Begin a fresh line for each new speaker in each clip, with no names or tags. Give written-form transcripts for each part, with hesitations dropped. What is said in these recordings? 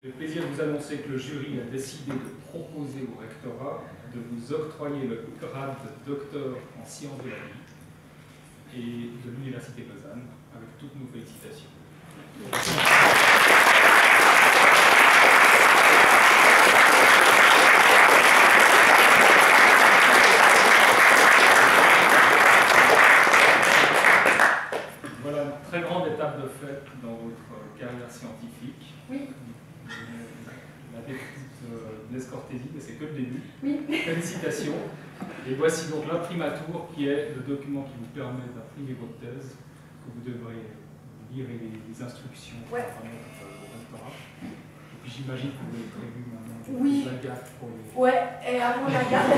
J'ai le plaisir de vous annoncer que le jury a décidé de proposer au rectorat de vous octroyer le grade de docteur en sciences de la vie et de l'Université de Lausanne, avec toutes nos félicitations. Voilà une très grande étape de fête dans votre carrière scientifique.
Oui.
La décrite Blaise Cortési, mais c'est que le début.
Oui.
Félicitations. Et voici donc l'imprimatur qui est le document qui vous permet d'imprimer votre thèse, que vous devrez lire les instructions
Ouais.
au rectorat. Et puis j'imagine que vous avez prévu maintenant
Oui.
la gaffe pour les...
Ouais, et avant la garde.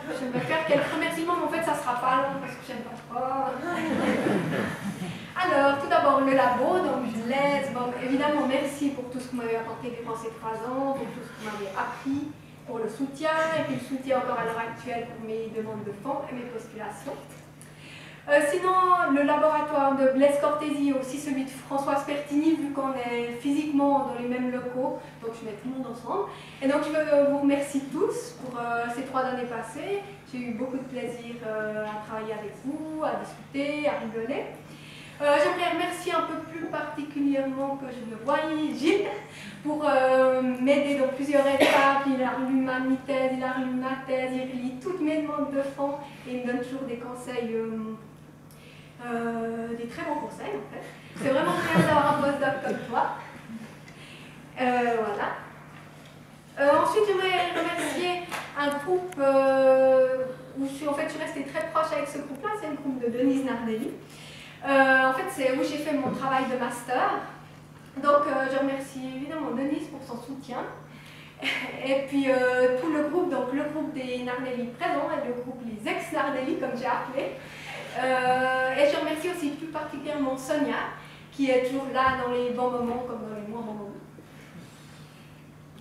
Je vais faire quelques remerciements, mais en fait ça sera pas long parce que j'aime pas trop. Alors, tout d'abord le labo, donc je laisse. Bon, évidemment, merci pour tout ce que vous m'avez apporté durant ces 3 ans, pour tout ce que vous m'avez appris, pour le soutien, et puis le soutien encore à l'heure actuelle pour mes demandes de fonds et mes postulations. Sinon, le laboratoire de Blaise Cortési, aussi celui de Françoise Pertigny, vu qu'on est physiquement dans les mêmes locaux, donc je mets tout le monde ensemble. Et donc je vous remercie tous pour ces 3 années passées. J'ai eu beaucoup de plaisir à travailler avec vous, à discuter, à rigoler. J'aimerais remercier un peu plus particulièrement que je le vois, Gilles, pour m'aider dans plusieurs étapes. Il a relu ma thèse, il a relu ma thèse, il relit toutes mes demandes de fonds et il me donne toujours des conseils, des très bons conseils en fait. C'est vraiment bien d'avoir un postdoc comme toi. Voilà. Ensuite, j'aimerais remercier un groupe où je suis restée très proche avec ce groupe-là, c'est le groupe de Denise Nardelli. En fait, c'est où j'ai fait mon travail de master. Donc, je remercie évidemment Denise pour son soutien. Et puis, tout le groupe, donc le groupe des Nardelli présents et le groupe les ex-Nardelli, comme j'ai appelé. Et je remercie aussi plus particulièrement Sonia, qui est toujours là dans les bons moments comme dans les moins bons moments.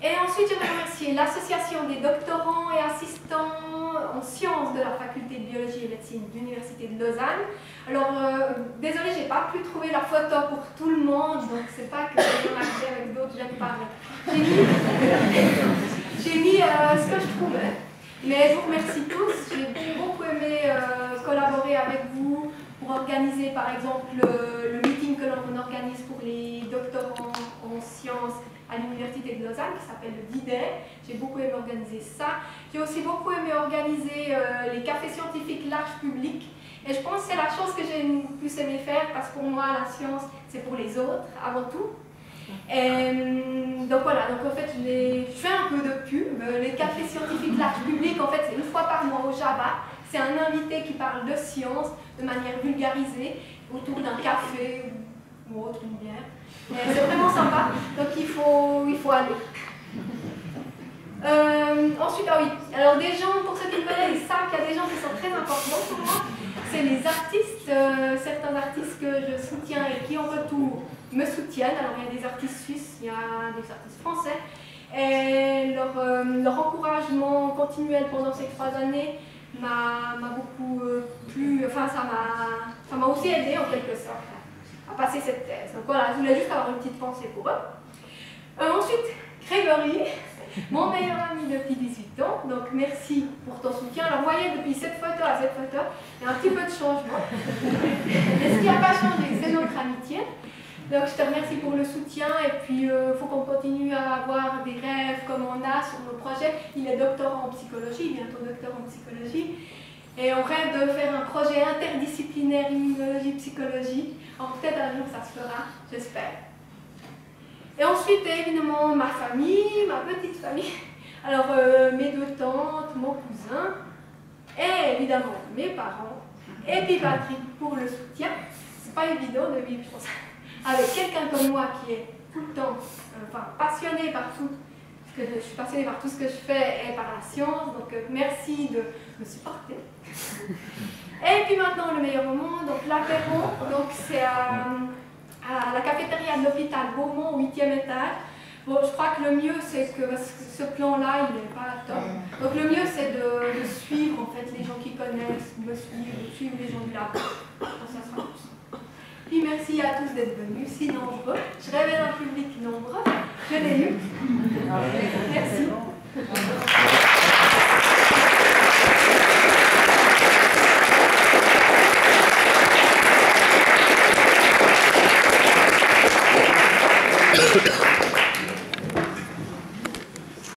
Et ensuite, je vais remercier l'association des doctorants et assistants en sciences de la faculté de biologie et médecine de l'Université de Lausanne. Alors, désolée, je n'ai pas pu trouver la photo pour tout le monde, donc c'est pas que j'ai marché avec d'autres, j'aime pas. J'ai mis ce que je trouvais. Mais je vous remercie tous, j'ai beaucoup aimé collaborer avec vous pour organiser par exemple le meeting que l'on organise pour les doctorants en sciences à l'Université de Lausanne qui s'appelle le D-Day. J'ai beaucoup aimé organiser ça. J'ai aussi beaucoup aimé organiser les cafés scientifiques large public. Et je pense que c'est la chose que j'ai le plus aimé faire parce que pour moi la science c'est pour les autres avant tout. Et, donc voilà, donc en fait je fais un peu de pub. Les cafés scientifiques large public, en fait c'est 1 fois par mois au Java. C'est un invité qui parle de science de manière vulgarisée autour d'un café ou autre, une bière. C'est vraiment sympa, donc il faut aller. Ensuite, ah oui, alors des gens, pour ceux qui me connaissent, ils savent qu'il y a des gens qui sont très importants pour moi. C'est les artistes, certains artistes que je soutiens et qui en retour me soutiennent. Alors il y a des artistes suisses, il y a des artistes français. Et leur encouragement continuel pendant ces 3 années m'a beaucoup plu, enfin ça m'a aussi aidé en quelque sorte à passer cette thèse. Donc voilà, je voulais juste avoir une petite pensée pour eux. Ensuite, Grégory, mon meilleur ami depuis 18 ans, donc merci pour ton soutien. Alors vous voyez, depuis cette photo à cette photo, il y a un petit peu de changement. Mais ce qui n'a pas changé, c'est notre amitié. Donc je te remercie pour le soutien et puis il faut qu'on continue à avoir des rêves comme on a sur nos projets. Il est doctorant en psychologie, bientôt doctorant en psychologie. Et on rêve de faire un projet interdisciplinaire immunologie-psychologie. Alors peut-être un jour ça se fera, j'espère. Et ensuite, évidemment, ma famille, ma petite famille. Alors mes 2 tantes, mon cousin, et évidemment mes parents, et puis Patrick pour le soutien. C'est pas évident de vivre avec quelqu'un comme moi qui est tout le temps passionné par tout. Je suis passionnée par tout ce que je fais et par la science, donc merci de me supporter. Et puis maintenant le meilleur moment, donc l'apéro, donc c'est à la cafétéria de l'hôpital Beaumont au 8e étage. Bon, je crois que le mieux c'est que, parce que ce plan-là il n'est pas top, donc le mieux c'est de suivre en fait les gens qui connaissent, me suivre, de suivre les gens du labo. Ça sera plus. Puis merci à tous d'être venus, si nombreux. Je révèle un public nombreux. Je l'ai lu. Merci.
Thank you.